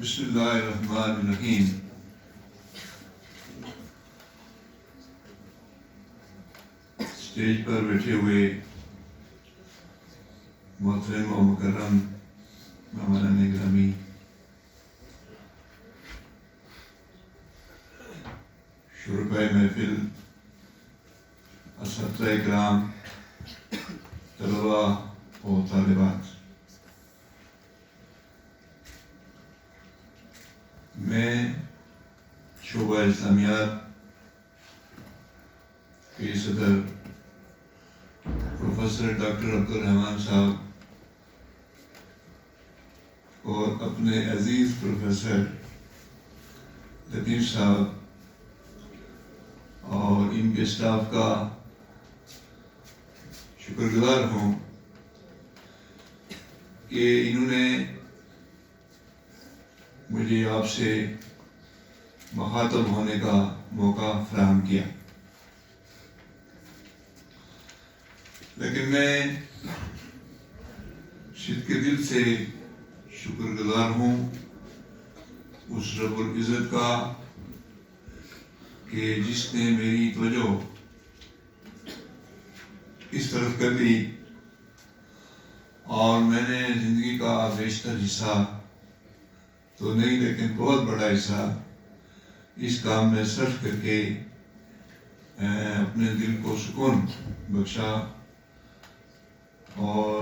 بسم اللہ الرحمن الرحیم۔ اسٹیج پر بیٹھے ہوئے محترم و مکرم مہمانان گرامی، شرکائے محفل، اساتذہ اکرام، طلباء و طالبات، میں شعبہ اسلامیات کے صدر پروفیسر ڈاکٹر عبدالرحمان صاحب اور اپنے عزیز پروفیسر لطیف صاحب اور ان کے اسٹاف کا شکر گزار ہوں کہ انہوں نے مجھے آپ سے مخاطب ہونے کا موقع فراہم کیا، لیکن میں صدق کے دل سے شکر گزار ہوں اس رب العزت کا کہ جس نے میری توجہ اس طرف کر دی اور میں نے زندگی کا بیشتر حصہ تو نہیں لیکن بہت بڑا حصہ اس کام میں صرف کر کے اپنے دل کو سکون بخشا، اور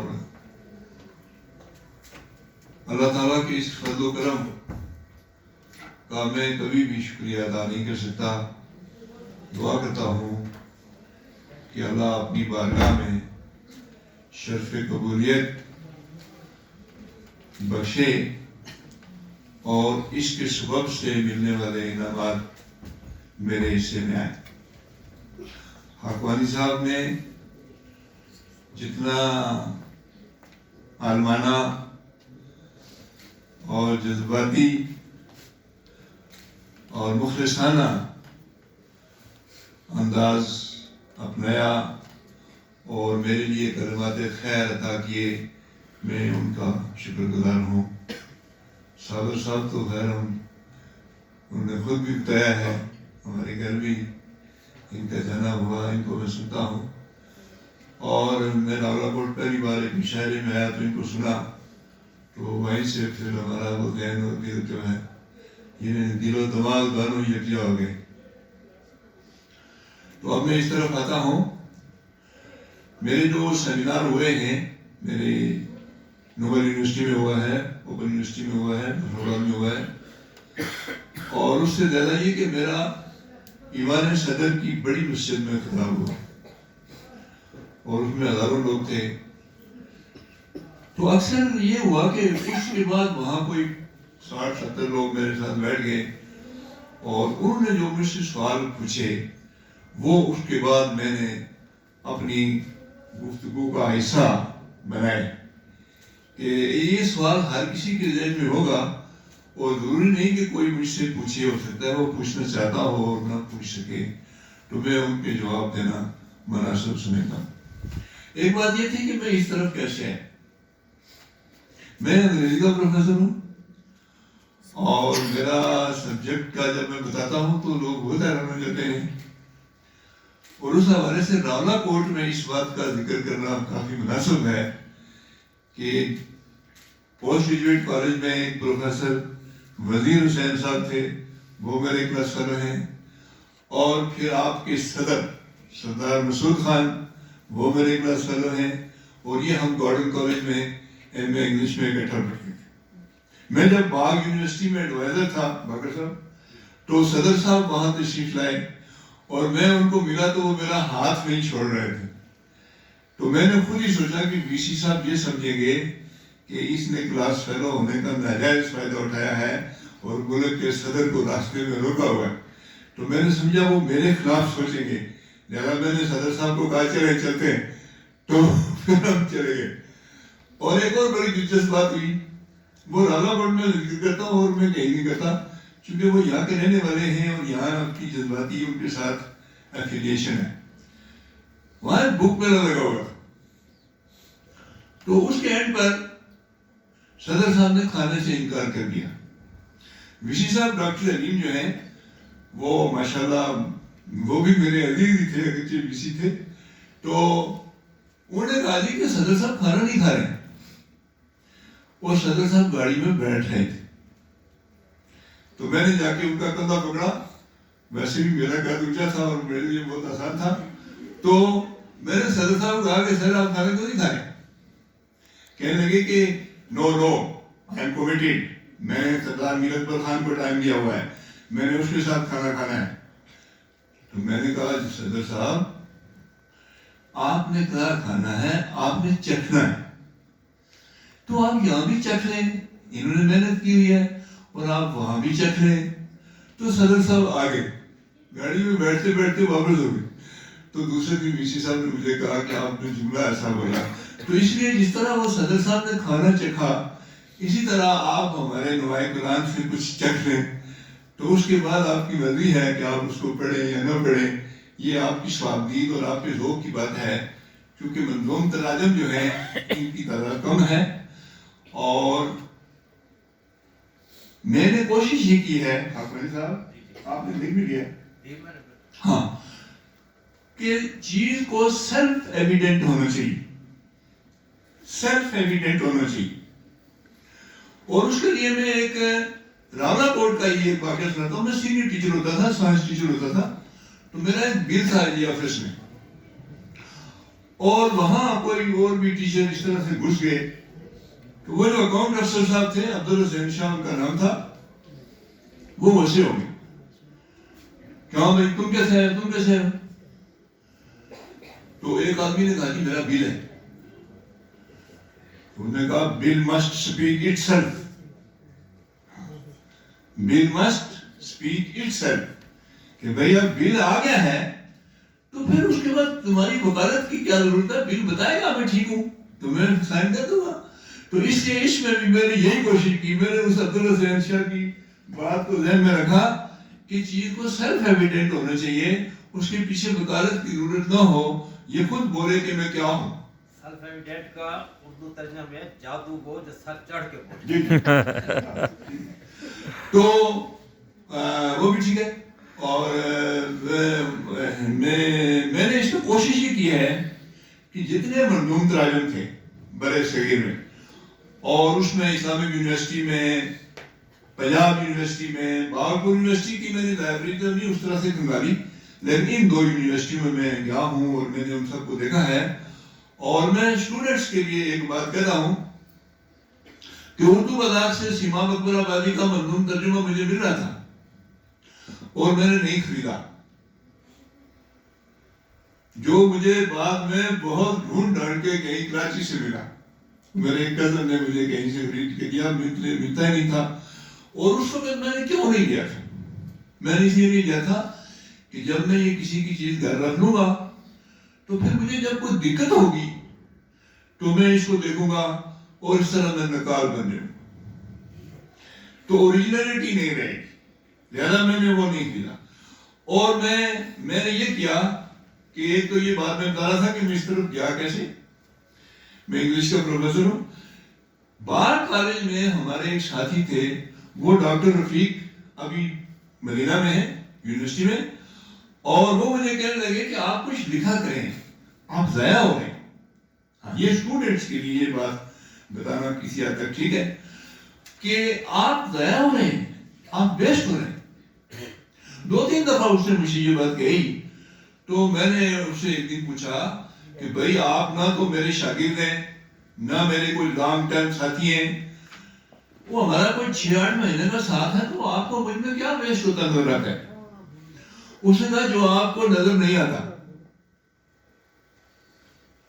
اللہ تعالیٰ کے اس فضل و کرم کا میں کبھی بھی شکریہ ادا نہیں کر سکتا۔ دعا کرتا ہوں کہ اللہ اپنی بارگاہ میں شرف قبولیت بخشے اور اس کے سبب سے ملنے والے انعامات میرے حصے میں آئے۔ حقانی صاحب نے جتنا عالمانہ اور جذباتی اور مخلصانہ انداز اپنایا اور میرے لیے کلمات خیر عطا کیے، میں ان کا شکر گزار ہوں۔ صابر صاحب تو خیر انہوں نے خود بھی بتایا ہے، ہمارے گھر بھی ان کا جانا ہوا، ان کو میں سنتا ہوں، اور میں راولا کوٹ پہلی بار ایک مشاعرے میں آیا تو ان کو سنا تو وہیں سے پھر ہمارا وہ ذہن اور دل جو ہے یہ دل و دماغ دونوں یکجا ہو گئے۔ تو اب میں اس طرف آتا ہوں، میرے جو سیمینار ہوئے ہیں، میرے نوبل یونیورسٹی میں ہوا ہے، اوپن یونیورسٹی میں ہوا ہے، بھروڑا میں ہوا ہے، اور اس سے زیادہ یہ کہ میرا ایوان صدر کی بڑی مسجد میں خطاب ہوا اور اس میں ہزاروں لوگ تھے۔ تو اکثر یہ ہوا کہ اس کے بعد وہاں کوئی 60-70 لوگ میرے ساتھ بیٹھ گئے اور انہوں نے جو مجھ سے سوال پوچھے وہ اس کے بعد میں نے اپنی گفتگو کا حصہ بنائے کہ یہ سوال ہر کسی کے ذہن میں ہوگا اور ضروری نہیں کہ کوئی مجھ سے پوچھے، ہو سکتا ہے وہ پوچھنا چاہتا ہو اور نہ پوچھ سکے، تو میں ان کے جواب دینا مناسب سمجھتا ہوں۔ ایک بات یہ تھی کہ میں اس طرف کیسے ہے، میں انگریزی کا پروفیسر ہوں اور میرا سبجیکٹ کا جب میں بتاتا ہوں تو لوگ بہت حیران ہو جاتے ہیں، اور اس حوالے سے راولا کوٹ میں اس بات کا ذکر کرنا کافی مناسب ہے کہ پوسٹ گریجویٹ کالج میں ایک پروفیسر وزیر حسین صاحب تھے، وہ میرے کلاس فیلو ہیں، اور پھر آپ کے صدر سردار مسعود خان وہ میرے کلاس فیلو ہیں، اور یہ ہم گارڈن کالج میں ایم اے انگلش میں اکٹھا پڑھتے تھے۔ میں جب باغ یونیورسٹی میں ایڈوائزر تھا باقر صاحب، تو صدر صاحب وہاں تشریف لائے اور میں ان کو ملا تو وہ میرا ہاتھ نہیں چھوڑ رہے تھے، تو میں نے خود ہی سوچا کہ وی سی صاحب یہ سمجھیں گے کہ اس نے کلاس فیلو ہونے کا ناجائز فائدہ اٹھایا ہے اور ملک کے صدر کو راستے میں روکا ہوا ہے، تو میں نے سمجھا وہ میرے خلاف سوچیں گے، لہذا میں نے صدر صاحب کو کہا چلے چلتے ہیں، تو پھر ہم چلے گئے۔ اور ایک اور بڑی دلچسپ بات ہوئی، وہ راولا کوٹ میں ذکر کرتا ہوں اور میں کہیں نہیں کرتا چونکہ وہ یہاں کے رہنے والے ہیں اور یہاں کی جذباتی ان کے ساتھ ایفیلیشن ہے۔ وہاں ایک بک میلہ لگا ہوا، تو اس کے اینڈ پر صدر صاحب نے کھانے سے انکار کر دیا، وشی صاحب ڈاکٹر علیم جو ہیں وہ ماشاءاللہ وہ بھی میرے عزیز ہی تھے، اگرچہ وشی تھے. تو انہوں نے کہا جی کہ صدر صاحب کھانا نہیں کھا رہے ہیں، اور صدر صاحب گاڑی میں بیٹھ رہے تھے. تو میں نے جا کے ان کا کندھا پکڑا، ویسے بھی میرا قد اونچا تھا اور میرے لیے بہت آسان تھا. تو میں نے صدر صاحب کو کہا کہ سر آپ کھانے کو نہیں کھا رہے؟ کہنے لگے کہ نو آئی ایم کمیٹیڈ، میں نے سردار میرت اکبر خان کو ٹائم دیا ہوا ہے، میں نے اس کے ساتھ کھانا کھانا ہے. تو میں نے کہا صدر صاحب آپ نے کہا کھانا ہے، آپ نے چکھنا ہے، تو آپ یہاں بھی چکھ لیں، انہوں نے محنت کی ہوئی ہے اور آپ وہاں بھی چکھ لیں. تو صدر صاحب آگے گاڑی میں بیٹھتے بیٹھتے واپس ہو گئے. تو دوسرے دن وی سی صاحب نے مجھے کہا کہ آپ نے جملہ ایسا بولا. تو اس لیے جس طرح وہ صدر صاحب نے کھانا چکھا، اسی طرح آپ ہمارے نوائے قرآن سے کچھ چکھ لیں، تو اس کے بعد آپ کی مرضی ہے کہ آپ اس کو پڑھیں یا نہ پڑھیں. یہ آپ کی صوابدید اور آپ کے ذوق کی بات ہے، کیونکہ منظوم تراجم جو ہے ان کی تعداد کم ہے. اور میں نے کوشش یہ کی ہے، صاحب آپ نے لکھ بھی لیا ہاں، کہ چیز کو سیلف ایویڈنٹ ہونا چاہیے، سیلف ایویڈنٹ ہونا چاہیے. اور اس کے لیے میں ایک راولا کوٹ کا یہ واقعہ سناتا ہوں. میں سینئر ٹیچر ہوتا تھا، سائنس ٹیچر ہوتا تھا. تو میرا ایک بل تھا جی آفس میں، اور وہاں کوئی اور بھی ٹیچر اس طرح سے گھس گئے. تو وہ جو اکاؤنٹ افسر صاحب تھے، عبدالحسین شاہ ان کا نام تھا، وہ ویسے ہو گئے کہ ہاں بھائی تم کیسے ہے، تم کیسے ہے. تو ایک آدمی نے کہا کہ میرا بل ہے. انہوں نے کہا bill must speak itself, bill must speak itself, کہ بھئی اب بل آ گیا ہے تو پھر اس کے بعد تمہاری وکالت کی کیا ضرورت ہے، بل بتائے گا میں ٹھیک ہوں تو میں سائن کر دوں گا. تو اس لیے اس میں بھی میں نے یہی کوشش کی، میں نے اس عبدالحسین شاہ کی بات کو ذہن میں رکھا کہ چیز کو سیلف ایویڈنٹ ہونا چاہیے، اس کے پیچھے وکالت کی ضرورت نہ ہو، یہ خود بولے کہ میں کیا ہوں. سیلف ایویڈنٹ کا اردو ترجمہ میں جادو گو جو سر چڑھ کے بولے. تو وہ بھی ٹھیک ہے. اور میں نے اس میں کوشش یہ کی ہے کہ جتنے منظوم تراجم تھے برے صغیر میں، اور اس میں اسلامک یونیورسٹی میں، پنجاب یونیورسٹی میں، بہاولپور یونیورسٹی کی میں نے لائبریری تو نہیں اس طرح سے کھنگالی، لیکن ان دو یونیورسٹیوں میں گیا ہوں اور میں نے ان سب کو دیکھا ہے. اور میں اسٹوڈنٹس کے لیے ایک بات کہتا ہوں کہ اردو بازار سے سیما اکبر آبادی کا منظوم ترجمہ مجھے مل رہا تھا اور میں نے نہیں خریدا، جو مجھے بعد میں بہت ڈھونڈ ڈھانڈ کے کہیں کراچی سے ملا. میرے ایک کزن نے مجھے کہیں سے خرید کے دیا، ملتا ہی نہیں تھا. اور اس وقت میں نے کیوں نہیں لیا تھا؟ میں نے اس لیے نہیں لیا تھا کہ جب میں یہ کسی کی چیز گھر رکھ لوں گا تو پھر مجھے جب کوئی دقت ہوگی تو میں اس کو دیکھوں گا اور اس طرح میں نقال بن جاؤں، تو اوریجنلٹی نہیں رہے گی، لہذا میں نے وہ نہیں کیا. اور میں نے یہ کیا کہ ایک تو یہ بات میں بتا رہا تھا کہ میں اس طرف گیا کیسے. میں انگلش کا پروفیسر ہوں. بار کالج میں ہمارے ایک ساتھی تھے، وہ ڈاکٹر رفیق، ابھی مدینہ میں ہے یونیورسٹی میں، اور وہ مجھے کہنے لگے کہ آپ کچھ لکھا کریں، آپ ضائع ہو گئے. یہ اسٹوڈنٹس کے لیے یہ بات بتانا کسی حد تک ٹھیک ہے کہ آپ ضائع ہو رہے ہیں، آپ ویسٹ ہو رہے ہیں. 2-3 دفعہ اس نے مجھے یہ بات کہی. تو میں نے اس سے ایک دن پوچھا کہ بھائی آپ نہ تو میرے شاگرد ہیں، نہ میرے کوئی لانگ ٹائم ساتھی ہیں، وہ ہمارا کوئی 6-8 مہینے کا ساتھ ہے، تو آپ کو مجھ میں کیا ویسٹ ہوتا نظر آتا ہے؟ اس نے کہا جو آپ کو نظر نہیں آتا.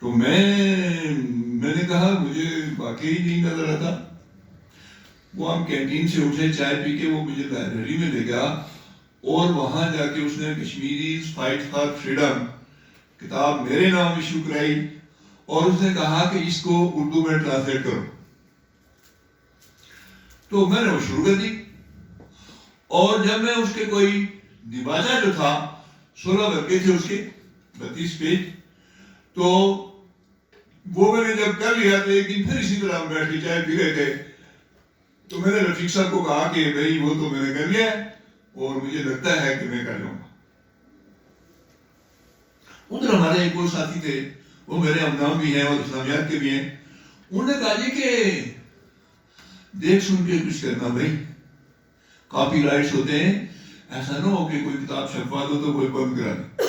تو میں نے کہا مجھے واقعی نہیں نظر آتا. وہ ہم کینٹین سے اٹھے چائے پی کے، وہ مجھے لائبریری میں لے گیا اور وہاں جا کے اس نے کشمیری فائٹ فار فریڈم کتاب میرے نام ایشو کرائی اور اس نے کہا کہ اس کو اردو میں ٹرانسلیٹ کرو. تو میں نے وہ شروع کر دی. اور جب میں اس کے کوئی دیباچہ جو تھا 16 ورقے تھے اس کے 32 پیج، تو وہ میں نے جب کر لیا تو ایک دن پھر اسی طرح ہم بیٹھ کے چائے پی رہے تھے. تو میں نے رفیق صاحب کو کہا کہ بھائی وہ تو میں نے کر لیا ہے اور مجھے لگتا ہے کہ میں کر جاؤں گا. ادھر ہمارے ایک اور ساتھی تھے, وہ میرے ہمنام بھی ہیں اور اسلامیات کے بھی ہیں. انہوں نے کہا جی کہ دیکھ سن کے کچھ کرنا بھائی, کاپی رائٹس ہوتے ہیں, ایسا نہ ہو کہ کوئی کتاب چھپوا دو تو کوئی بند کرا دے.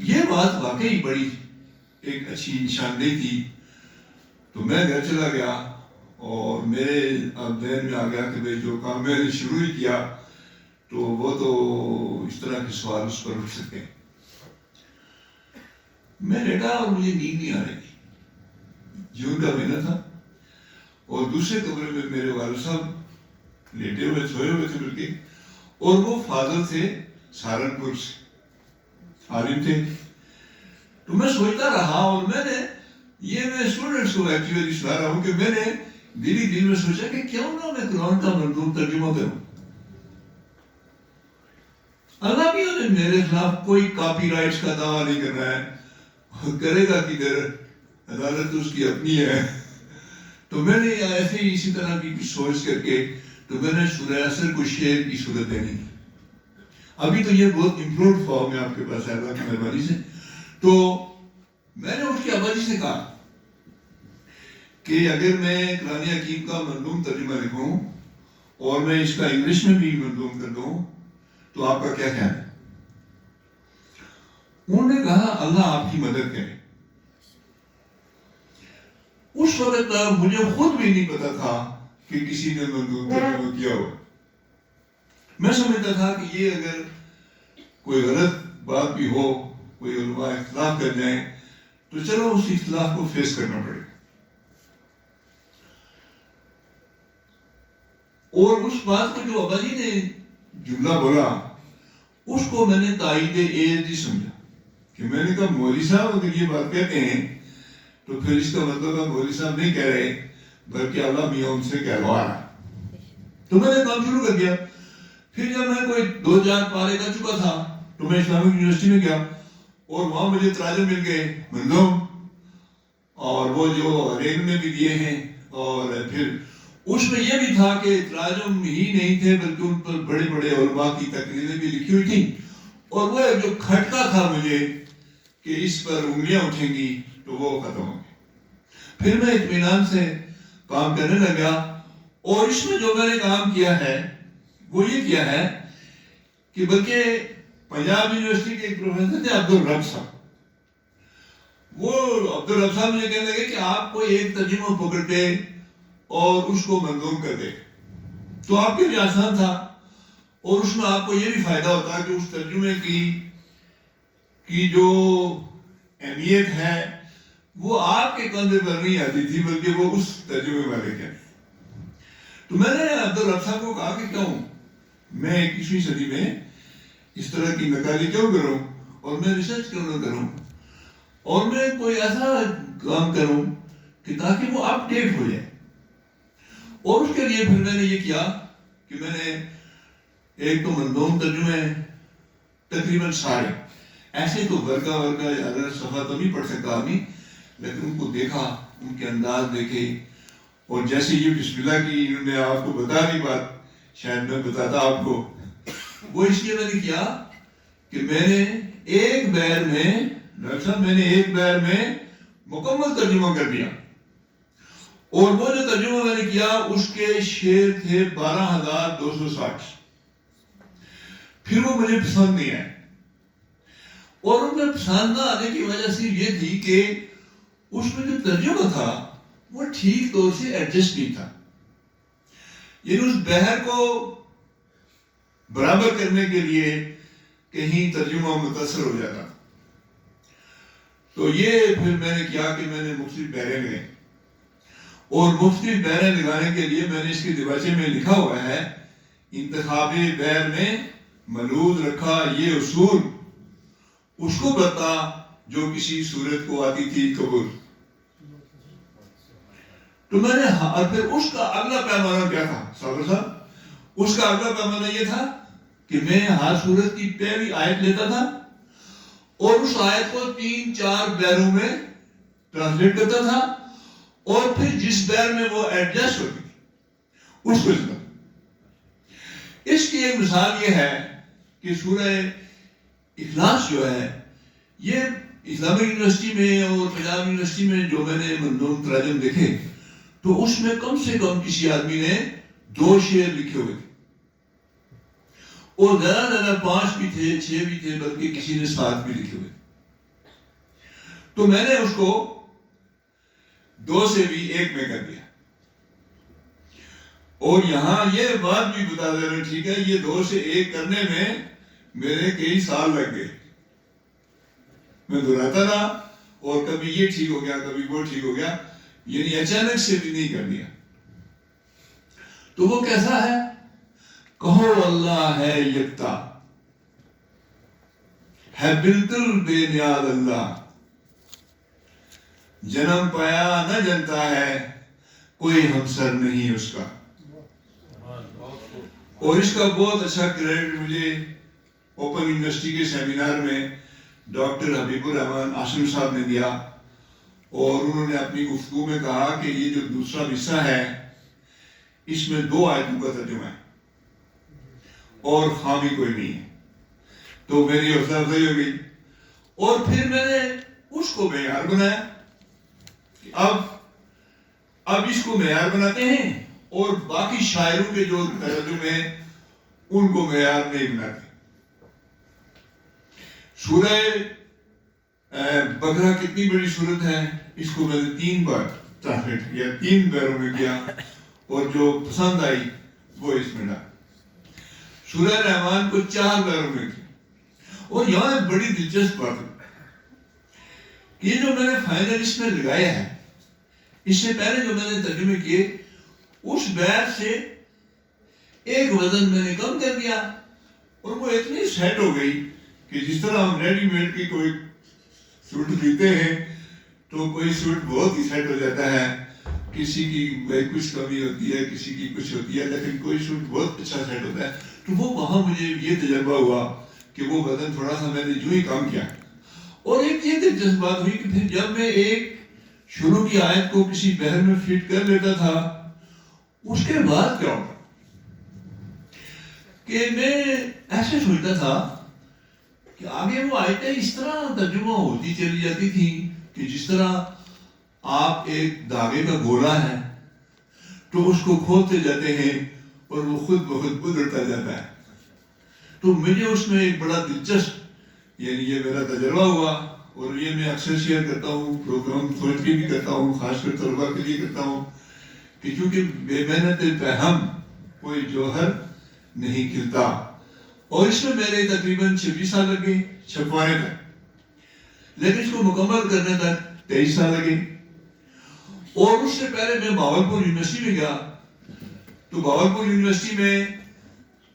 یہ بات واقعی بڑی ایک اچھی نشاندہی تھی. تو میں گھر چلا گیا اور میرے ذہن میں آ گیا کہ بھائی جو کام میں نے شروع ہی کیا تو وہ تو اس طرح کے سوال اس پر اٹھ سکتے ہیں. میں لیٹا اور مجھے نیند نہیں آ رہی تھی, جون کا مہینہ تھا, اور دوسرے کمرے میں میرے والد صاحب لیٹے ہوئے سوئے ہوئے تھے بلکہ, اور وہ فاضل تھے سہارنپور سے, عالم تھے. تو میں سوچتا رہا اور میں اسٹوڈنٹس کو ایکچولی سنا رہا ہوں کہ میں نے دل میں سوچا کہ کیوں نہ میں قرآن کا منظوم ترجمہ کروں. اللہ بھی نے میرے خلاف کوئی کاپی رائٹس کا دعویٰ نہیں کرنا ہے, کرے گا کدھر, عدالت اس کی اپنی ہے. تو میں نے ایسے ہی اسی طرح کی کچھ سوچ کر کے تو میں نے سورہ عصر کو شعر کی صورت دینی. ابھی تو یہ بہت امپرووڈ فارم ہے آپ کے پاس اللہ کی مہربانی سے. تو میں نے اس کے ابا جی سے کہا کہ اگر میں قرآن حکیم کا منظوم ترجمہ لکھوں اور میں اس کا انگلش میں بھی منظوم کر دوں تو آپ کا کیا خیال ہے؟ انہوں نے کہا اللہ آپ کی مدد کرے. اس وقت مجھے خود بھی نہیں پتا تھا کہ کسی نے منظوم ترجمہ کیا ہو. میں سمجھتا تھا کہ یہ اگر کوئی غلط بات بھی ہو, کوئی علماء اختلاف کر جائیں تو چلو اس اختلاف کو فیس کرنا پڑے. اور اس بات کو جو ابا جی نے جملہ بولا اس کو میں نے تائید ASD سمجھا کہ میں نے کہا مولوی صاحب اگر یہ بات کہتے ہیں تو پھر اس کا مطلب ہے مولوی صاحب نہیں کہہ رہے بلکہ اللہ میاں ان سے کہلوا رہا ہے. تو میں نے کام شروع کر دیا. پھر جب میں کوئی 2-4 پارے کر چکا تھا تو میں اسلامک یونیورسٹی میں گیا اور وہاں مجھے تراجم مل گئے منظوم, اور وہ جو ریل میں بھی دیے ہیں. اور پھر اس میں یہ بھی تھا کہ تراجم ہی نہیں تھے بلکہ ان پر بڑے بڑے علماء کی تقریریں بھی لکھی ہوئی تھیں. اور وہ جو کھٹکا تھا مجھے کہ اس پر انگلیاں اٹھیں گی تو وہ ختم ہو گیا. پھر میں اطمینان سے کام کرنے لگا. اور اس میں جو میں نے کام کیا ہے وہ یہ کیا ہے کہ بلکہ پنجاب یونیورسٹی کے ایک پروفیسر تھے عبدالرب صاحب, وہ عبدالرب صاحب مجھے کہنے لگے کہ آپ کو ایک ترجمہ پکڑ کے اور اس کو منظوم کر دے تو آپ کے لیے آسان تھا, اور اس میں آپ کو یہ بھی فائدہ ہوتا کہ اس ترجمے کی جو اہمیت ہے وہ آپ کے کندھے پر نہیں آتی تھی بلکہ وہ اس ترجمے والے کے. تو میں نے عبدالرب صاحب کو کہا کہ کیوں میں 21ویں صدی میں اس طرح کی نقالی کیوں کروں اور میں ریسرچ کیوں نہ کروں اور میں کوئی ایسا کام کروں کہ تاکہ وہ اپ ڈیٹ ہو جائے. اور اس کے لیے پھر میں نے یہ کیا کہ میں نے ایک تو منظوم ترجمے تقریباً سارے, ایسے تو ورگا یا صفحہ تو نہیں پڑھ سکتا آدمی, لیکن ان کو دیکھا, ان کے انداز دیکھے, اور جیسے یہ بسم اللہ کی انہوں نے آپ کو بتا دی بات, شاید میں بتاتا آپ کو, وہ اس لیے میں نے کیا کہ میں نے ایک بیر میں ڈاکٹر صاحب میں نے ایک بیر میں مکمل ترجمہ کر دیا. اور وہ جو ترجمہ میں نے کیا اس کے شعر تھے 12,260. پھر وہ مجھے پسند نہیں آئے, اور ان میں پسند نہ آنے کی وجہ صرف یہ تھی کہ اس میں جو ترجمہ تھا وہ ٹھیک طور سے ایڈجسٹ نہیں تھا. یعنی اس بحر کو برابر کرنے کے لیے کہیں ترجمہ متاثر ہو جاتا. تو یہ پھر میں نے کیا کہ میں نے مختلف بحریں لگائیں, اور مختلف بحریں لگانے کے لیے میں نے اس کے دیباچے میں لکھا ہوا ہے انتخاب بحر میں ملحوظ رکھا یہ اصول, اس کو بتا جو کسی صورت کو آتی تھی قبول. تو میں نے اور پھر اس کا اگلا پیمانہ کیا تھا صابر صاحب, اس کا اگلا پیمانہ یہ تھا کہ میں ہر صورت کی پہلی آیت لیتا تھا اور اس آیت کو 3-4 بحروں میں ٹرانسلیٹ کرتا تھا, اور پھر جس بحر میں وہ ایڈجسٹ ہوتی تھی اس کو اتنا. اس کی ایک مثال یہ ہے کہ سورہ اخلاص جو ہے یہ اسلامک یونیورسٹی میں اور پنجاب یونیورسٹی میں جو میں نے منظوم تراجم دیکھے تو اس میں کم سے کم کسی آدمی نے 2 شعر لکھے ہوئے تھے اور زیادہ 5 بھی تھے 6 بھی تھے بلکہ کسی نے 7 بھی لکھے ہوئے. تو میں نے اس کو 2 سے بھی 1 میں کر دیا. اور یہاں یہ بات بھی بتا دے رہا ٹھیک ہے یہ 2 سے 1 کرنے میں میرے کئی سال لگ گئے. میں دہراتا رہا اور کبھی یہ ٹھیک ہو گیا کبھی وہ ٹھیک ہو گیا, یعنی اچانک سے بھی نہیں کر دیا. تو وہ کیسا ہے؟ کہو اللہ ہے یکتا, ہے بالکل بے نیاز اللہ, جنم پایا نہ جنتا ہے, کوئی ہمسر نہیں اس کا. اور اس کا بہت اچھا کریڈٹ مجھے اوپن یونیورسٹی کے سیمینار میں ڈاکٹر حبیب الرحمان عاصم صاحب نے دیا, اور انہوں نے اپنی گفتگو میں کہا کہ یہ جو دوسرا حصہ ہے اس میں 2 آیتوں کا ترجمہ ہے اور خامی کوئی نہیں ہے. تو میری حوصلہ افزائی ہو گئی اور پھر میں نے اس کو معیار بنایا کہ اب اس کو معیار بناتے ہیں اور باقی شاعروں کے جو ترجمے ہیں ان کو معیار نہیں بناتے. سورہ بقرہ کتنی بڑی سورت ہے, اس کو میں نے 3 بار ٹرانسلیٹ کیا, 3 پیروں میں کیا اور جو پسند آئی وہ اس میں ڈالا. سورہ رحمان کو 4 پیروں میں کیا. اور یہاں ایک بڑی دلچسپ بات ہے کہ یہ جو میں نے فائنل اس میں لگایا ہے, اس سے پہلے جو میں نے ترجمے کیے اس بیر سے ایک وزن میں نے کم کر دیا اور وہ اتنی سیٹ ہو گئی کہ جس طرح ہم ریڈی میڈ کی کوئی سوٹ خریدتے ہیں تو کوئی سوٹ بہت ہی سیٹ ہو جاتا ہے, کسی کی کچھ کمی ہوتی ہے کسی کی کچھ ہوتی ہے, لیکن کوئی سوٹ بہت اچھا سیٹ ہوتا ہے. تو وہ وہاں مجھے یہ تجربہ ہوا کہ وہ وزن تھوڑا سا میں نے جو ہی کام کیا. اور ایک یہ دلچسپ بات ہوئی کہ پھر جب میں ایک شروع کی آیت کو کسی بحر میں فٹ کر لیتا تھا اس کے بعد کیا ہوتا کہ میں ایسے سوچتا تھا کہ آگے وہ آیتیں اس طرح ترجمہ ہوتی چلی جاتی تھی کہ جس طرح آپ ایک دھاگے کا گولا ہے تو اس کو کھولتے جاتے ہیں اور وہ خود بخود ادھرتا جاتا ہے. تو مجھے اس میں ایک بڑا دلچسپ یعنی یہ میرا تجربہ ہوا اور یہ میں اکثر شیئر کرتا ہوں, پروگرام سوچ کے بھی کرتا ہوں, خاص کر طلباء کے لیے کرتا ہوں کہ چونکہ بے محنت پہم کوئی جوہر نہیں کھلتا. اور اس میں میرے تقریباً 26 سال لگے چھپوانے تک, لیکن اس کو مکمل کرنے تک 23 سال لگے. اور اس سے پہلے میں بہاولپور یونیورسٹی میں گیا تو بہاولپور یونیورسٹی میں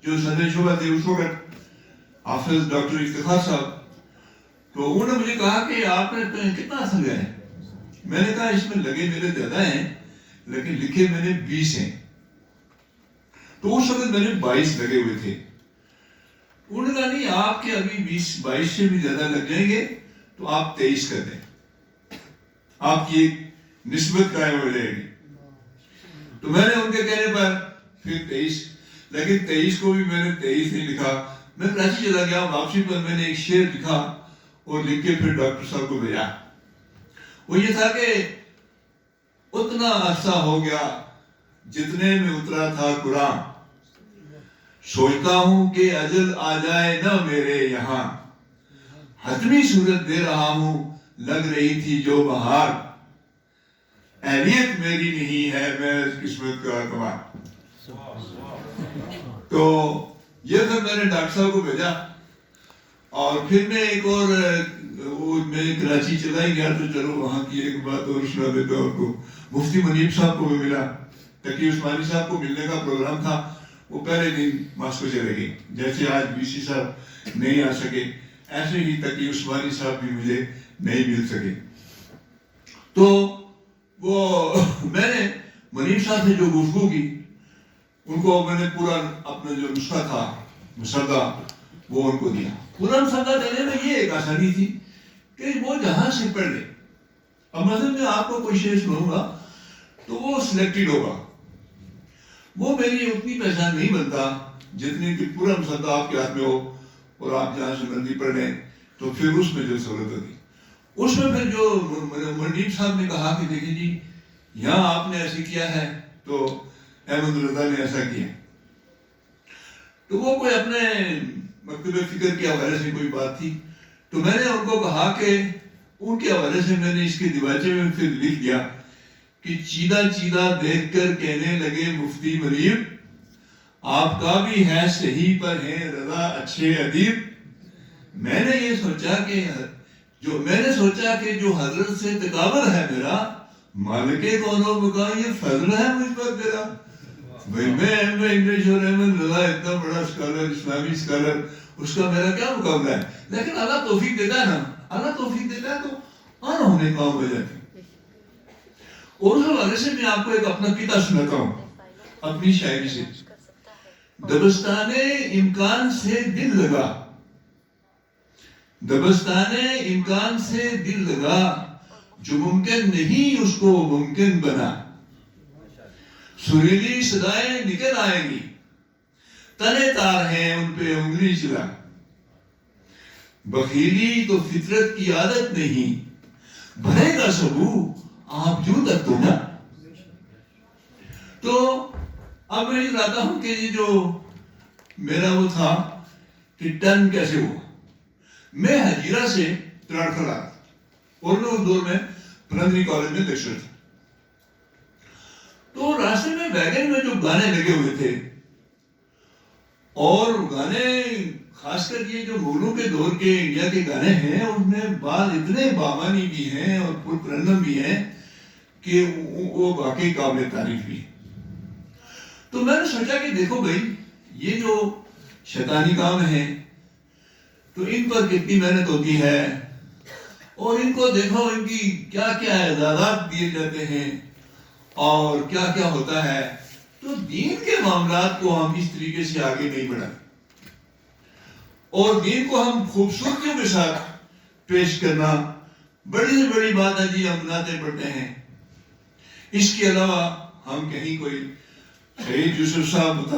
جو صدر شعبہ تھے اس وقت حافظ ڈاکٹر افتخار صاحب, تو انہوں نے مجھے کہا کہ آپ نے کتنا اصل گئے. میں نے کہا اس میں لگے میرے زیادہ ہیں لیکن لکھے میں نے 20 ہیں. تو اس وقت میں نے 22 لگے ہوئے تھے. انہوں نے کہا نہیں آپ کے ابھی 20-22 سے بھی زیادہ لگ جائیں گے تو آپ 23 کر دیں, آپ کی ایک نسبت قائم ہو جائے گی. تو میں نے ان کے کہنے پر پھر 23, لیکن 23 کو بھی میں نے 23 نہیں لکھا. میں کراچی چلا گیا, واپسی پر میں نے ایک شعر لکھا اور لکھ کے پھر ڈاکٹر صاحب کو بھیجا. وہ یہ تھا کہ اتنا عرصہ ہو گیا جتنے میں اترا تھا قرآن, سوچتا ہوں کہ اجل آ جائے نہ میرے یہاں, حتمی صورت دے رہا ہوں لگ رہی تھی جو بہار, اہلیت میری نہیں ہے میں اس قسمت کا کمار. تو یہ پھر میں نے ڈاکٹر صاحب کو بھیجا اور پھر میں ایک اور میں کراچی چلا ہی گیا تو چلو وہاں کی ایک بات اور سنا دیتا ہوں. کو مفتی منیب صاحب کو بھی ملا, تقی عثمانی صاحب کو ملنے کا پروگرام تھا, وہ پہلے دن ماسکو چلے گئے. جیسے آج BC صاحب نہیں آ سکے ایسے ہی تقی عثمانی صاحب بھی مجھے نہیں مل سکے. تو وہ میں نے منیب صاحب سے جو گفتگو کی ان کو میں نے پورا اپنا جو نسخہ تھا مسودہ وہ ان کو دیا. پورا مسودہ دینے میں یہ ایک آسانی تھی کہ وہ جہاں سے پڑھ لے. اب مثلا میں آپ کو کوئی شعر سناؤں گا تو وہ سلیکٹڈ ہوگا, وہ میری اتنی پہچان نہیں بنتا جتنی کہ پورا مسودہ آپ کے ہاتھ میں ہو اور آپ جہاں سے مرضی پڑھ لیں تو پھر اس میں جو سہولت ہوتی. اس میں پھر جو منڈیپ صاحب نے کہا کہ دیکھیں جی یہاں آپ نے ایسے کیا ہے تو احمد رضا نے ایسا کیا, تو وہ کوئی اپنے مکتب فکر کے حوالے سے کوئی بات تھی, تو میں نے ان کو کہا کہ ان کے حوالے سے میں نے اس کے دیواچے میں پھر لکھ دیا کہ چیدہ چیدہ دیکھ کر کہنے لگے مفتی مریب آپ کا بھی ہے صحیح پر ہے رضا اچھے ادیب. میں نے یہ سوچا کہ جو حضرت سے تقابل ہے میرا مالک کون و بقا یہ فضل ہے مجھ پر تیرا. بھئی میں انگلش اور احمد رضا اتنا بڑا اسکالر اسلامی اسکالر اس کا میرا کیا مقابلہ ہے, لیکن اللہ توفیق دیتا ہے نا, اللہ توفیق دیتا ہے تو آنا ہونے کام ہو جاتے. اور اس حوالے سے میں آپ کو ایک اپنا قطعہ سناتا ہوں اپنی شاعری سے. دبستان امکان سے دل لگا, دبستان امکان سے دل لگا, جو ممکن نہیں اس کو ممکن بنا. سریلی صدائیں نکل آئیں گی, تنے تار ہیں ان پہ انگلی چلا. بخیلی تو فطرت کی عادت نہیں, بھرے گا سبو آپ جو تک تو نا. تو اب میں یہ چاہتا ہوں کہ یہ جو میرا وہ تھا کہ ٹرن کیسے ہوا. میں حجیرہ سے تراڑکھل آیا اور میں اس دور میں پرندری کالج میں لیکچرر تھا. تو راستے میں ویگن میں جو گانے لگے ہوئے تھے, اور گانے خاص کر یہ جو مغلوں کے دور کے انڈیا کے گانے ہیں ان میں بعض اتنے بامانی بھی ہیں اور پرترنم بھی ہیں کہ وہ واقعی قابل تعریف بھی. تو میں نے سوچا کہ دیکھو بھائی یہ جو شیطانی کام ہیں تو ان پر کتنی محنت ہوتی ہے, اور ان کو دیکھو ان کی کیا کیا اعزازات دیے جاتے ہیں اور کیا کیا ہوتا ہے. تو دین کے معاملات کو ہم اس طریقے سے آگے نہیں بڑھاتے, اور دین کو ہم خوبصورتیوں کے ساتھ پیش کرنا بڑی سے بڑی بات ہے جی. ہم نعتیں پڑھتے ہیں, اس کے علاوہ ہم کہیں کوئی شہید یوسف صاحب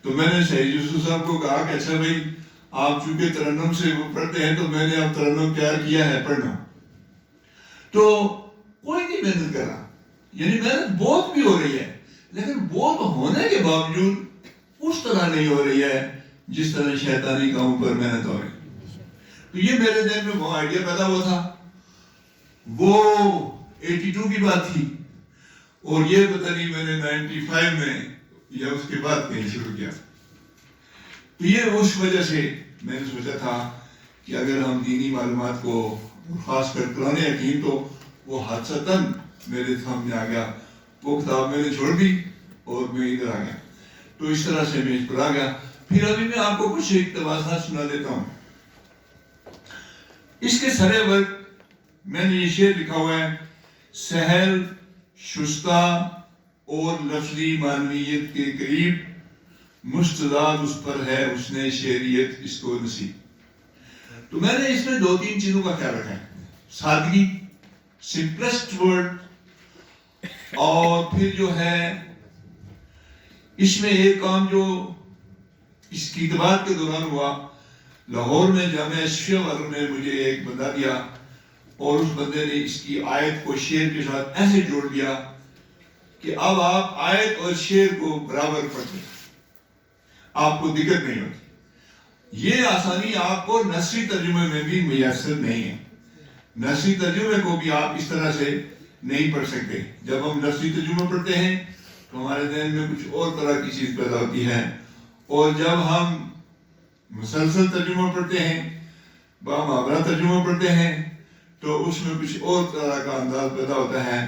تو میں نے شہید یوسف صاحب کو کہا کہ اچھا بھائی آپ چونکہ ترنم سے وہ پڑھتے ہیں تو میں نے اب ترنم تیار کیا ہے پڑھنا. تو کوئی نہیں محنت کر رہا, یعنی محنت بہت بھی ہو رہی ہے لیکن بہت ہونے کے باوجود اس طرح نہیں ہو رہی ہے جس طرح شیطانی کاموں پر محنت ہو رہی. تو یہ میرے ذہن میں وہ آئیڈیا پیدا ہوا تھا, وہ 82 کی بات تھی, اور یہ پتہ نہیں میں نے 95 میں یا اس کے بعد کہیں شروع کیا. تو یہ اس وجہ سے میں نے سوچا تھا کہ اگر ہم دینی معلومات کو خاص کر قرآن حکیم تو وہ حادثتاً میرے سامنے آ گیا, وہ کتاب میں نے چھوڑ دی اور میں ادھر آ گیا. تو اس طرح سے میں اس پر آ گیا. پھر ابھی میں آپ کو کچھ اقتباسات سنا دیتا ہوں. اس کے سرے وقت میں نے یہ شعر لکھا ہوا ہے, سہل شستہ اور لفظی معنویت کے قریب مستداد اس پر ہے اس نے شعریت اس کو نصیب. تو میں نے اس میں 2-3 چیزوں کا خیال رکھا ہے, سادگی, سمپلسٹ ورڈ, اور پھر جو ہے اس میں ایک کام جو اس کی اعتبار کے دوران ہوا, لاہور میں جامعہ اشفیہ والوں نے مجھے ایک بندہ دیا اور اس بندے نے اس کی آیت کو شعر کے ساتھ ایسے جوڑ دیا کہ اب آپ آیت اور شعر کو برابر پڑھتے ہیں, آپ کو دقت نہیں ہوتی. یہ آسانی آپ کو نثری ترجمے میں بھی میسر نہیں ہے. نثری ترجمے کو بھی آپ اس طرح سے نہیں پڑھ سکتے. جب ہم نثری ترجمہ پڑھتے ہیں تو ہمارے ذہن میں کچھ اور طرح کی چیز پیدا ہوتی ہے, اور جب ہم مسلسل ترجمہ پڑھتے ہیں, بامحاورہ ترجمہ پڑھتے ہیں تو اس میں کچھ اور طرح کا انداز پیدا ہوتا ہے.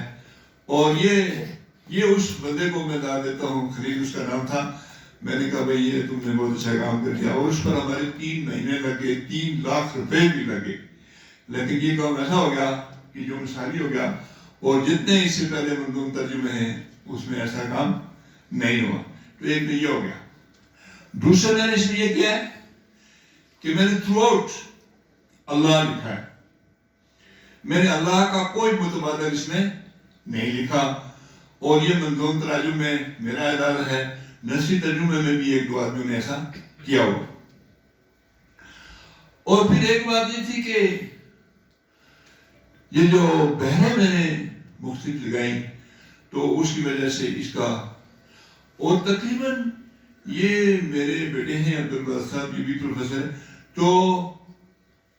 اور یہ اس بندے کو میں دعوت دیتا ہوں, خلیل اس کا نام تھا. میں نے کہا بھئی یہ تم نے بہت اچھا کام کر دیا, اور اس پر ہمارے 3 مہینے لگے, 3 لاکھ روپے بھی لگے, لیکن یہ کام ایسا ہو گیا کہ جو مثالی ہو گیا, اور جتنے اس سے پہلے منظوم ترجمے ہیں اس میں ایسا کام نہیں ہوا. تو ایک تو یہ ہو گیا. دوسرا میں نے اس لیے کیا ہے کہ میں نے تھرو آؤٹ اللہ لکھا ہے, میں نے اللہ کا کوئی متبادل اس میں نہیں لکھا, اور یہ منظوم تراجم میں میرا اعلان ہے، نثری ترجمے میں بھی ایک دو آدمیوں نے ایسا کیا ہوا. اور پھر ایک بات یہ تھی کہ یہ جو بہنیں میں نے مختلف لگائیں تو اس کی وجہ سے اس کا، اور تقریباً یہ میرے بیٹے ہیں عبدالباسط صاحب، یہ بھی پروفیسر ہیں، تو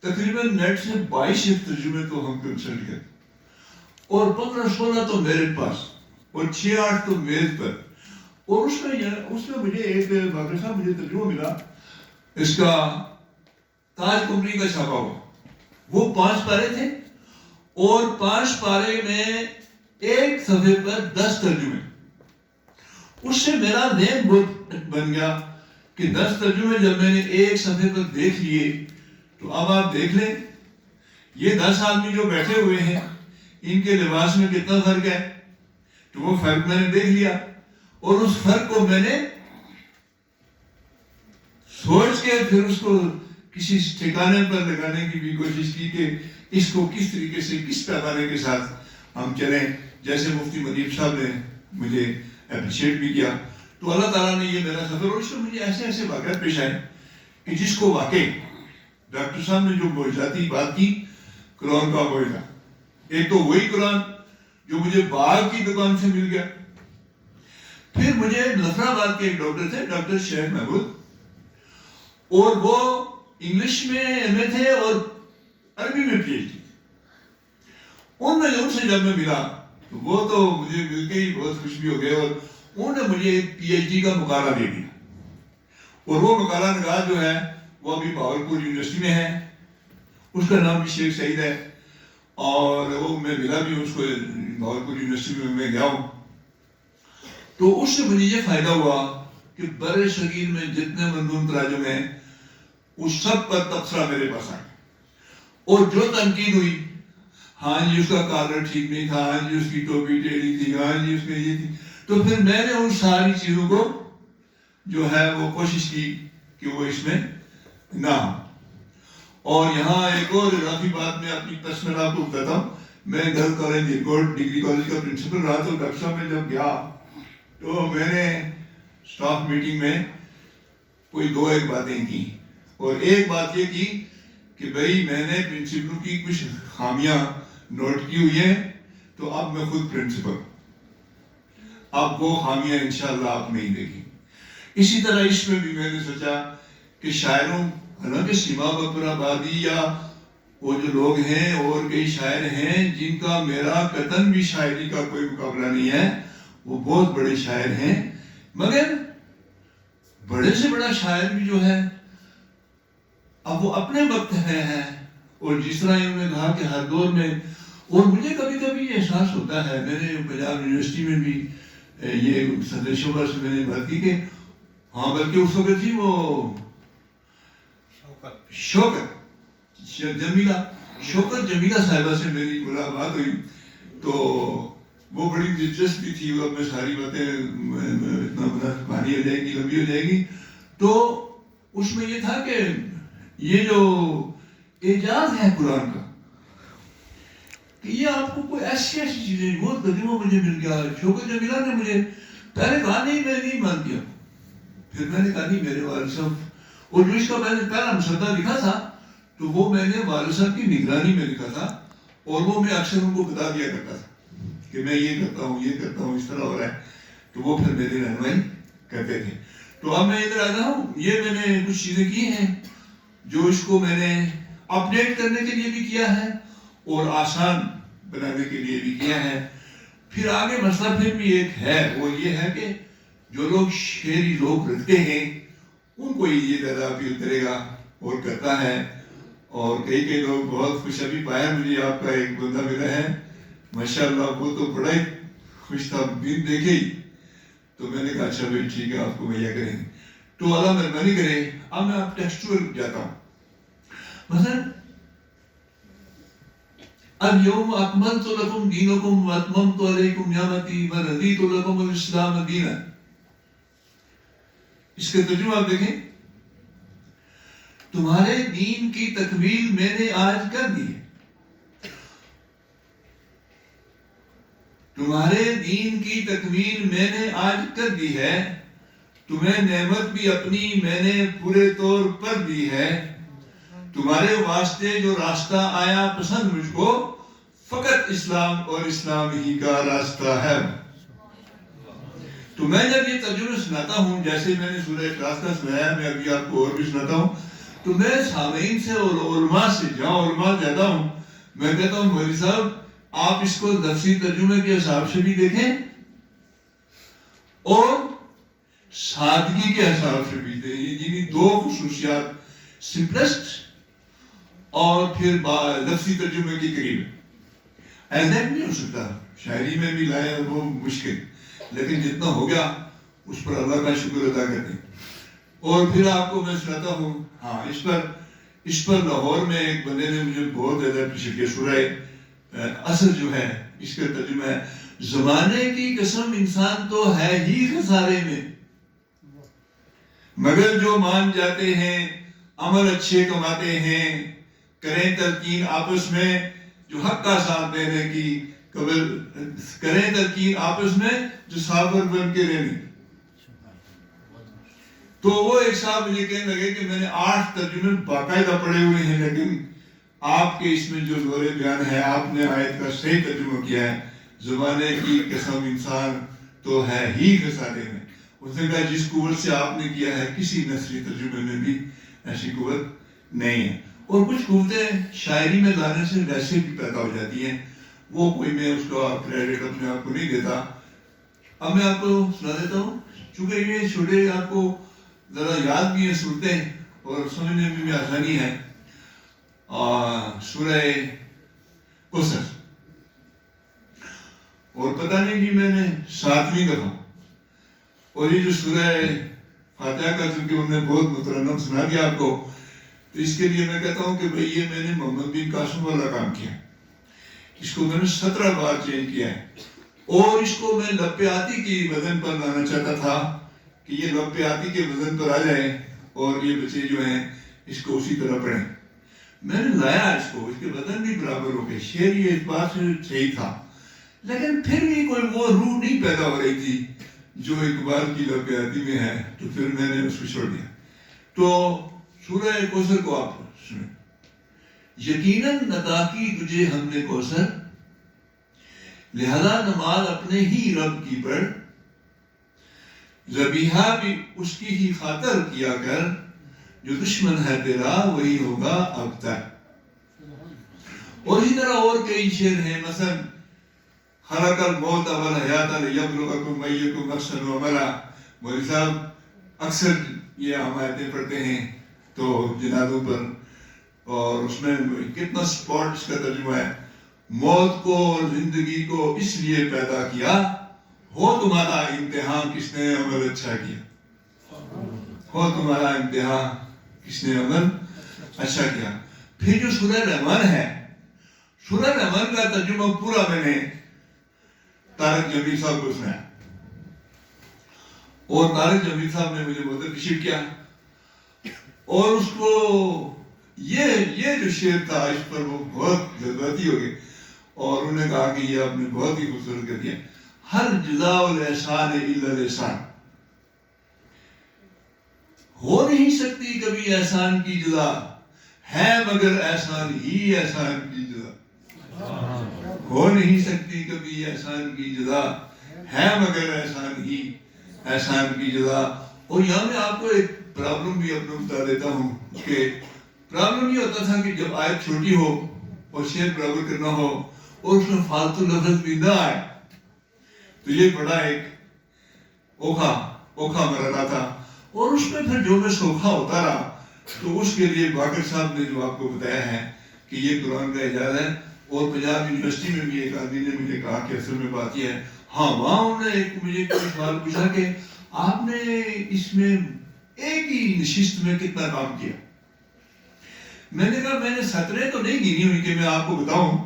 تقریباً نیٹ سے 22 ترجمے تو ہم کنسلٹ کرتے، اور 15-16 تو میرے پاس، اور 6-8 تو میز پر. اور اس میں مجھے ایک باقر صاحب مجھے ترجمہ ملا اس کا، تاج کمپنی کا چھاپا ہوا، وہ 5 پارے تھے، اور 5 پارے میں ایک صفحے پر 10 ترجمے. اس سے میرا ذہن بن گیا کہ 10 ترجمے جب میں نے ایک صفحے پر دیکھ لیے تو اب آپ دیکھ لیں یہ 10 آدمی جو بیٹھے ہوئے ہیں ان کے لباس میں کتنا فرق ہے. تو وہ فرق میں نے دیکھ لیا، اور اس فرق کو میں نے سوچ کے پھر اس کو کسی ٹھکانے پر لگانے کی بھی کوشش کی کہ اس کو کس طریقے سے، کس پیمانے کے ساتھ ہم چلیں. جیسے مفتی مدیب صاحب نے مجھے اپریشیٹ بھی کیا. تو اللہ تعالیٰ نے یہ میرا سفر، اور اس میں مجھے ایسے ایسے واقعات پیش آئے کہ جس کو واقعی ڈاکٹر صاحب نے جو معجزاتی بات کی، قرآن کا معجزہ. ایک تو وہی قرآن جو مجھے باغ کی دکان سے مل گیا. پھر مجھے نصر آباد کے ایک ڈاکٹر تھے، ڈاکٹر شیخ محمود، اور وہ انگلش میں ایم اے تھے اور عربی میں پی ایچ ڈی. ان سے جب میں ملا تو وہ تو مجھے مل کے ہی بہت خوش بھی ہو گئے، اور انہوں نے مجھے پی ایچ ڈی کا مقالہ دے دیا. اور وہ مقالہ نگار جو ہے وہ ابھی بہاولپور یونیورسٹی میں ہے، اس کا نام بھی شیخ سعید ہے، اور وہ میں ملا بھی اس کو بہاولپور یونیورسٹی میں گیا ہوں. تو اس سے مجھے یہ فائدہ ہوا کہ بر صغیر میں جتنے منظوم تراجم ہیں اس سب پر تبصرہ میرے پاس آیا. اور جو تنقید ہوئی، ہاں جی اس کا کالر ٹھیک نہیں تھا، ہاں جی اس کی ٹوپی ٹیڑھی تھی، ہاں جی اس میں یہ تھی، تو پھر میں نے ان ساری چیزوں کو جو ہے وہ کوشش کی کہ وہ اس میں نہ ہو. اور یہاں ایک اور اضافی بات میں اپنی پرسنل آپ کو بتاتا ہوں. میں گرل کالج ڈگری کالج کا پرنسپل رہا. تو ڈاکٹر صاحب میں جب گیا تو میں نے اسٹاف میٹنگ میں کوئی 2-1 باتیں کی، اور ایک بات یہ کی کہ بھئی میں نے پرنسپلوں کی کچھ خامیاں نوٹ کی ہوئی ہیں، تو اب میں خود پرنسپل، اب وہ خامیاں انشاءاللہ آپ نہیں دیکھیں. اسی طرح اس میں بھی میں نے سوچا کہ شاعروں، حالانکہ سیما بکر آبادی یا وہ جو لوگ ہیں اور کئی شاعر ہیں جن کا میرا قطعاً بھی شاعری کا کوئی مقابلہ نہیں ہے، وہ بہت بڑے شاعر ہیں، مگر بڑے سے بڑا شاعر بھی جو ہے اب وہ اپنے وقت ہے. اور جس طرح انہوں نے کہا کہ ہر دور میں، اور مجھے کبھی کبھی یہ احساس ہوتا ہے، میں نے پنجاب یونیورسٹی میں بھی یہ صدر شعبہ سے میں نے بات کی کہ ہاں، بلکہ اس وقت تھی وہ شوکت جمیلہ صاحبہ سے میری ملاقات ہوئی. تو وہ بڑی دلچسپ بھی تھی. اب میں ساری باتیں اتنا بڑا بھاری ہو جائے گی، لمبی ہو جائے گی. تو اس میں یہ تھا کہ یہ جو اعجاز ہے قرآن کا کہ یہ آپ کو کوئی ایسی چیزیں بہت قدیموں مجھے مل گیا. شوکت جمیلہ نے مجھے پہلے کہا نہیں، میں نہیں مانتی ہوں. پھر میں نے کہا نہیں، میرے والد صاحب، اور جو اس کا میں نے پہلا مسودہ لکھا تھا تو وہ میں نے والد صاحب کی نگرانی میں لکھا تھا، اور وہ میں اکثر ان کو بتا دیا کرتا تھا کہ میں یہ کرتا ہوں، یہ کرتا ہوں، اس طرح ہو رہا ہے. تو وہ پھر میری رہنمائی کرتے تھے. تو اب میں ادھر آ رہا ہوں. یہ میں نے کچھ چیزیں کی ہیں جو اس کو میں نے اپڈیٹ کرنے کے لیے بھی کیا ہے اور آسان بنانے کے لیے بھی کیا ہے. پھر آگے مسئلہ پھر بھی ایک ہے، وہ یہ ہے کہ جو لوگ شعری ذوق رکھتے ہیں ان کو یہ زیادہ اپیل کرے گا اور کرتا ہے. اور کئی لوگ بہت خوش ابھی پایا. مجھے آپ کا ایک بندہ ملا ہے ماشاءاللہ، وہ تو بڑا ہی خوش تھا دن دیکھے ہی. تو میں نے کہا اچھا بھائی ٹھیک ہے، آپ کو مہیا کریں گے. تو اللہ مہربانی کرے. اب میں آپ ٹیکسچوئل جاتا ہوں. مثلا اليوم اکملت لکم دینکم واتممت علیکم نعمتی ورضیت لکم الاسلام دینا. اس کا ترجمہ آپ دیکھیں، تمہارے دین کی تکمیل میں نے آج کر دی ہے. تمہارے دین کی تکمیل میں نے آج کر دی ہے، تمہیں نعمت بھی اپنی میں نے پورے طور پر دی ہے، تمہارے واسطے جو راستہ آیا پسند مجھ کو، فقط اسلام اور اسلام ہی کا راستہ ہے۔ تو میں جب یہ ترجمہ سناتا ہوں، جیسے میں نے سورہ اخلاص کا سنایا، میں ابھی آپ کو اور بھی سناتا ہوں، تو میں سامعین سے اور علماء سے، جہاں علماء زیادہ ہوں، میں کہتا ہوں مولوی صاحب آپ اس کو لفظی ترجمے کے حساب سے بھی دیکھیں اور سادگی کے حساب سے بھی دیکھیں، یعنی دو خصوصیات، سمپلسٹ اور پھر لفظی ترجمے کی قریب۔ ایگزیکٹ نہیں ہو سکتا، شاعری میں بھی لائے وہ مشکل، لیکن جتنا ہو گیا اس پر اللہ کا شکر ادا کرتے ہیں۔ اور پھر آپ کو میں سناتا ہوں، ہاں اس پر لاہور میں ایک بندے نے مجھے بہت زیادہ اپریشیٹ کیا، سورہ اصل جو ہے اس کا ترجمہ ہے، زمانے کی قسم انسان تو ہے ہی خسارے میں، مگر جو مان جاتے ہیں عمل اچھے کماتے ہیں، کریں تلقین آپس میں جو حق کا ساتھ دینے کی کریں تلقین آپس میں جو صابر بن کے رہنے۔ تو وہ ایک صاحب مجھے کہنے لگے کہ میں نے 8 ترجمے باقاعدہ پڑھے ہوئے ہیں، لیکن آپ کے اس میں جو زور بیان ہے، آپ نے آیت کا صحیح ترجمہ کیا ہے، زمانے کی قسم انسان تو ہے ہی خسارے میں۔ اس نے کہا جس قوت سے آپ نے کیا ہے کسی نثری ترجمے میں بھی ایسی قوت نہیں ہے۔ اور کچھ قوتیں شاعری میں لانے سے ویسے بھی پیدا ہو جاتی ہیں، وہ کوئی میں اس کا کریڈٹ اپنے آپ کو نہیں دیتا۔ اب میں آپ کو سنا دیتا ہوں، چونکہ یہ چھوٹے آپ کو ذرا یاد بھی ہیں صورتیں اور سمجھنے میں بھی آسانی ہے۔ سورہ کوثر، اور پتہ نہیں جی میں نے 7ویں دفعہ، اور یہ جو سورہ فاتحہ کا چونکہ انہوں نے بہت مترنم سنا دیا آپ کو، تو اس کے لیے میں کہتا ہوں کہ بھئی یہ میں نے محمد بن قاسم والا کام کیا، اس کو میں نے 17 بار چینج کیا ہے، اور اس کو میں لب آتی کی وزن پر لانا چاہتا تھا کہ یہ لب آتی کے وزن پر آ جائے اور یہ بچے جو ہیں اس کو اسی طرح پڑھیں۔ میں نے لایا اس کو، اس کے وزن بھی برابر ہو گئے، شعر یہ اس بات سے صحیح تھا، لیکن پھر بھی کوئی وہ روح نہیں پیدا ہو رہی تھی جو اقبال کی لب آتی میں ہے، تو پھر میں نے اس کو چھوڑ دیا۔ تو سورہ کوثر کو آپ سنیں، یقیناً عطا کی تجھے ہم نے کوثر، لہذا نماز اپنے ہی رب کی پڑھ، ذبیحہ بھی اس کی ہی خاطر کیا کر، جو دشمن ہے تیرا وہی ہوگا اب تک۔ اور اسی طرح اور کئی شعر ہیں، مثلا خلق الموت والحیات لیبلوکم ایکم احسن عملا۔ مولوی صاحب اکثر یہ ہم آیتیں پڑھتے ہیں تو جنازوں پر، اور اس میں کتنا سپورٹ اس کا ترجمہ ہے، موت کو اور زندگی کو اس لیے پیدا کیا، ہو تمہارا امتحان کس نے عمل اچھا کیا، ہو تمہارا امتحان کس نے عمل اچھا کیا۔ پھر جو سورہ رحمان ہے، سورہ رحمان کا ترجمہ پورا میں نے طارق جمیل صاحب کو سنایا، اور طارق جمیل صاحب نے مجھے بہت اپریشیٹ کیا، اور اس کو یہ جو شعر تھا اس پر وہ بہت جذباتی ہو گئے، اور انہوں نے کہا کہ یہ آپ نے بہت ہی خوبصورت کر دیا، ہر جزاء الاحسان الا الاحسان، ہو نہیں سکتی کبھی احسان کی جزا، ہے مگر احسان ہی احسان کی جزا، ہو نہیں سکتی کبھی احسان کی جزا، ہے مگر احسان ہی احسان کی جزا۔ اور یہاں میں آپ کو ایک پرابلم بھی اپنا بتا دیتا ہوں کہ پرابلم یہ ہوتا تھا کہ جب آیت چھوٹی ہو اور شعر برابر کرنا ہو اور اس میں فالتو لفظ بھی نہ آئے تو یہ بڑا ایک اوکھا مرحلہ تھا، اور اس میں پھر جو میں سوکھا ہوتا رہا تو اس کے لیے باقر صاحب نے جو آپ کو بتایا ہے کہ یہ قرآن کا اعجاز ہے۔ اور پنجاب یونیورسٹی میں بھی ایک آدمی نے مجھے کہا کہ اصل میں بات یہ ہے، ہاں وہاں انہوں نے مجھے کوئی سوال پوچھا کہ آپ نے اس میں ایک ہی نشست میں کتنا کام کیا۔ میں نے کہا میں نے 17 تو نہیں گنی ہوئی کہ میں آپ کو بتاؤں،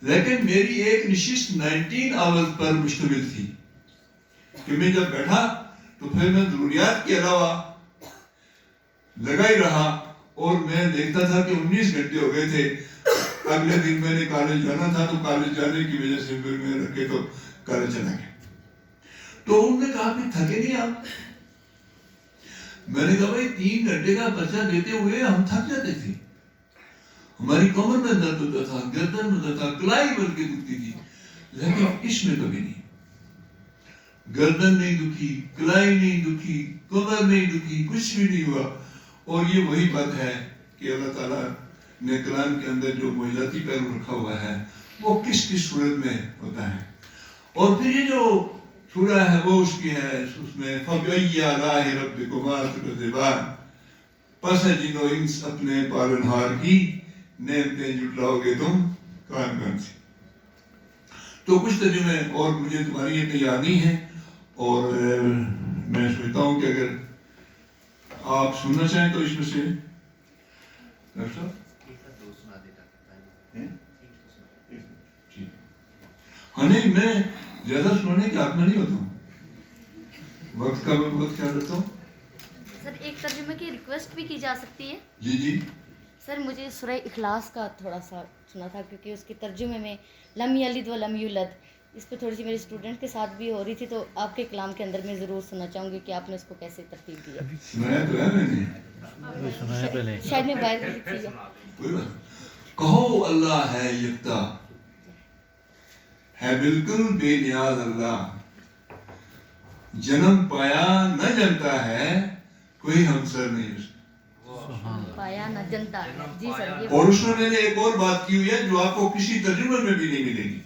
لیکن میری ایک نشست 19 آورز پر مشتمل تھی کہ میں جب بیٹھا تو پھر میں ضروریات کے علاوہ لگا ہی رہا، اور میں دیکھتا تھا کہ 19 گھنٹے ہو گئے تھے، اگلے دن میں نے کالج جانا تھا تو کالج جانے کی وجہ سے پھر میں رکھے تو کالج چلا گیا. تو انہوں نے کہا کہ تھکے نہیں آپ؟ میں نے کہا بھائی 3 گھنٹے کا پرچہ دیتے ہوئے ہم تھک جاتے تھے. ہماری کمر میں درد ہوتا تھا, گردن میں درد تھا, کلائی بلکہ دکھتی تھی, لیکن اس میں کبھی نہیں. گردن نہیں دکھی, کلائی نہیں دکھی, کمر نہیں دکھی, کچھ بھی نہیں ہوا. اور یہ وہی بات ہے کہ اللہ تعالیٰ نے کلام کے اندر جو معجزاتی پہلو رکھا ہوا ہے وہ کس کس صورت میں ہوتا ہے. اور پھر یہ جو سورہ ہے وہ اس کی ہے, اس میں فَبِأَيِّ آلَاءِ رَبِّكُمَا تُكَذِّبَانِ, پس ہے جن و انس اپنے پالنہار کی نعمتیں جھٹلاؤ گے تم کون کون سی. تو کچھ ترجمے اور مجھے تمہاری یہ یاد نہیں ہے, اور میں سوچتا ہوں کہ اگر آپ سننا چاہیں تو اس میں سے ڈاکٹر صاحب ہاں نہیں, میں زیادہ سننے کے حق میں نہیں ہوتا ہوں, وقت کا میں بہت خیال رکھتا ہوں. سر ایک ترجمے کی ریکویسٹ بھی کی جا سکتی ہے. جی جی سر مجھے سورہ اخلاص کا تھوڑا سا سنا تھا, کیونکہ اس کے ترجمے میں لم یلد و لم یولد, اس پہ تھوڑی سی میری اسٹوڈنٹ کے ساتھ بھی ہو رہی تھی, تو آپ کے کلام کے اندر میں ضرور سننا چاہوں گی کہ آپ نے اس کو کیسے ترتیب دیا. سنایا تو ہے میں نے, شاید میں باہر لکھی ہے. کوئی بات. کہو اللہ ہے یکتا, ہے بالکل بے نیاز اللہ, جنم پایا نہ جنتا ہے, کوئی ہمسر نہیں اس کا, پایا نہ جنتا ہے. جی سر. اور اس میں نے ایک اور بات کی ہوئی ہے جو آپ کو کسی ترجمے میں بھی نہیں ملے گی.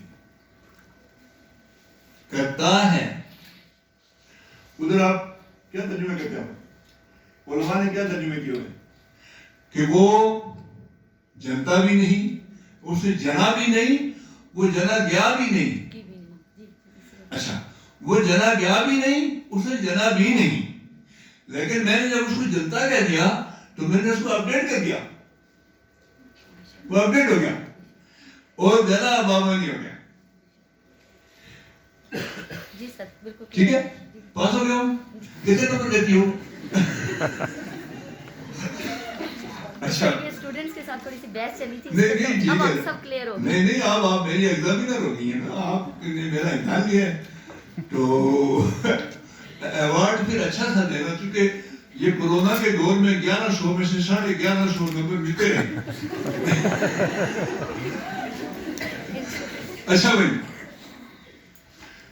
کرتا ہے, ادھر آپ کیا ترجمے کرتے ہیں, علماء نے کیا ترجمے کیے ہوئے کہ وہ جنتا بھی نہیں, اسے جنا بھی نہیں, وہ جنا گیا بھی نہیں. اچھا, وہ جنا گیا بھی نہیں, اسے جنا بھی نہیں, لیکن میں نے جب اس کو جنتا کہہ دیا تو میں نے اس کو اپڈیٹ کر دیا, وہ اپڈیٹ ہو گیا اور جنا بابا نہیں ہو گیا. جی سر بالکل ٹھیک ہے, پاس ہو گیا ہوں. کتنے نمبر دیتی ہوں؟ اچھا, یہ اسٹوڈنٹس کے ساتھ تھوڑی سی بحث چلی تھی, نہیں ٹھیک اب ہے, آپ سب کلیئر ہو گئے. نہیں آپ میری ایگزامینر ہو گئی ہیں نا, آپ نے میرا امتحان لیا ہے تو ایوارڈ پھر اچھا سا دینا, کیونکہ یہ کورونا کے دور میں 1100 میں سے 1150 نمبر ملتے رہے. اچھا بھائی,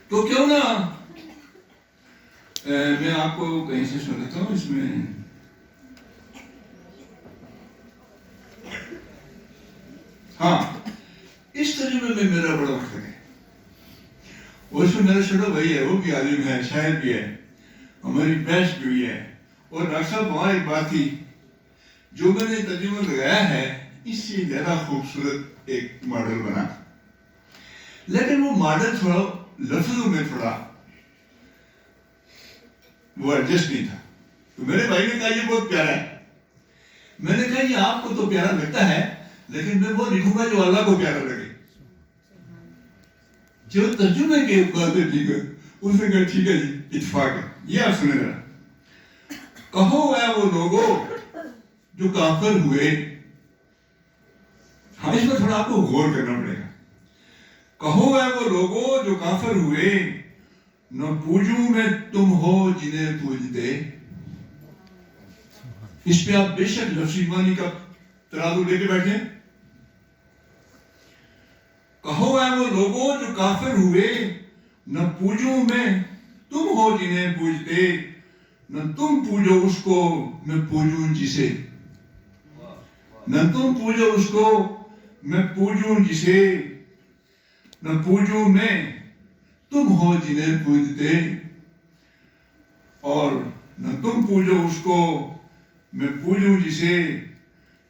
تو کیوں نہ میں آپ کو کہیں سے سناتا ہوں. اس میں ہاں, اس ترجمے میں میرا بڑا فخر ہے, اور اس میں میرا چھوٹا بھائی ہے, وہ بھی عالم ہے, شاعر بھی ہے, ہماری بحث بھی ہوئی ہے. اور ڈاکٹر صاحب وہاں ایک بات تھی, جو میں نے ترجمہ لگایا ہے اس سے زیادہ خوبصورت ایک ماڈل بنا, لیکن وہ ماڈل تھوڑا لفظوں میں تھوڑا وہ ایڈجسٹ نہیں تھا. تو میرے بھائی نے کہا یہ بہت پیارا ہے. میں نے کہا یہ آپ کو تو پیارا لگتا ہے, لیکن میں وہ لکھوں گا جو اللہ کو پیارا لگے. جو ترجمے کے باتیں ٹھیک ہے, اس نے کہا ٹھیک ہے جی, اتفاق ہے. یہ آپ سنیں ذرا. کہو اے وہ لوگوں جو کافر ہوئے, ہاں اس میں تھوڑا آپ کو غور کرنا پڑے گا. کہو اے وہ لوگوں جو کافر ہوئے, نہ پوجوں میں تم ہو جنہیں پوجتے. اس پہ آپ بے شک لفظی معنی کا ترازو لے کے بیٹھیں. کہو اے وہ لوگوں جو کافر ہوئے, نہ پوجوں میں تم ہو جنہیں پوجتے, نہ تم پوجو اس کو میں پوجوں جسے. نہ تم پوجو اس کو میں پوجوں جسے, نہ پوجوں میں تم ہو جنہیں پوجتے, اور نہ تم پوجو اس کو میں پوجوں جسے.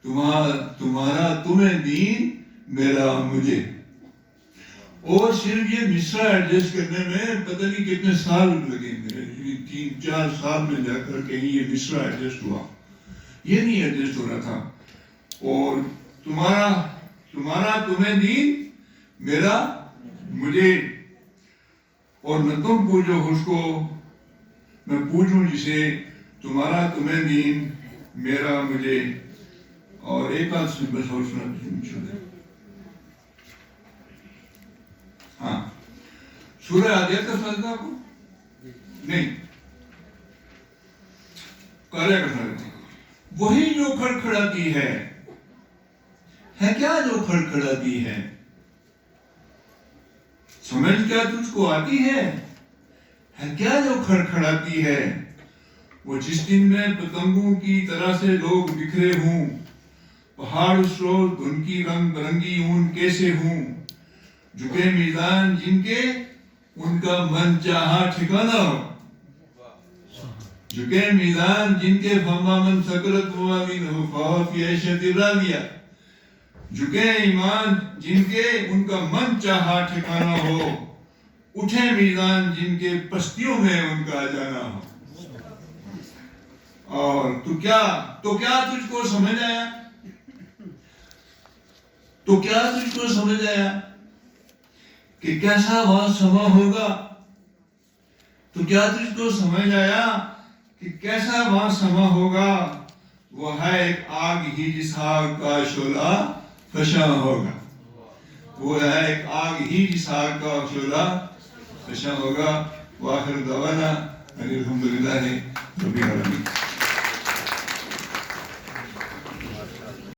تمہارا تمہیں دین میرا مجھے. اور صرف یہ مصرع ایڈجسٹ کرنے میں پتہ نہیں کتنے سال لگے میرے, 3-4 سال میں جا کر کہیں یہ مصرع ایڈجسٹ ہوا, یہ نہیں ایڈجسٹ ہو رہا تھا. اور تمہارا تمہیں دین میرا مجھے, اور نہ تم پوجو اس کو میں پوجوں جسے. تمہارا تمہیں دین میرا مجھے. اور ایک بات سے بس اور سنا چھوڑے, سورہ عادیات کا سمجھتا آپ کو؟ نہیں قاریہ کا سمجھتا وہی جو کھڑکھڑاتی ہے کیا جو کھڑکھڑاتی ہے؟ سمجھ کیا تجھ کو آتی ہے کیا جو کھڑکھڑاتی ہے؟ وہ جس دن میں پتنگوں کی طرح سے لوگ بکھرے ہوں، پہاڑ اس روز دھن کی رنگ برنگی اون کیسے ہوں، جھکے میزان جن کے ان کا من چاہا ٹھکانا ہو، جھکے میزان جن کے فما من سکرت موامین ہو فہو فی عیشت راضیہ، جھکے ایمان جن کے ان کا من چاہا ٹھکانا ہو، اٹھے میزان جن کے پستیوں میں ان کا جانا ہو۔ اور تو کیا تجھ کو سمجھ آیا؟ تو کیا تجھ کو سمجھ آیا کہ کیسا وہاں سما ہوگا؟ تو کیا تجھ کو سمجھ آیا کہ کیسا وہاں سما ہوگا؟ وہ ہے ایک آگ ہی جس آگ کا شعلہ فشاں ہوگا، وہ ہے ایک آگ ہی جس آگ کا شعلہ فشاں ہوگا۔ وآخر دعوانا ان الحمدللہ رب العالمین۔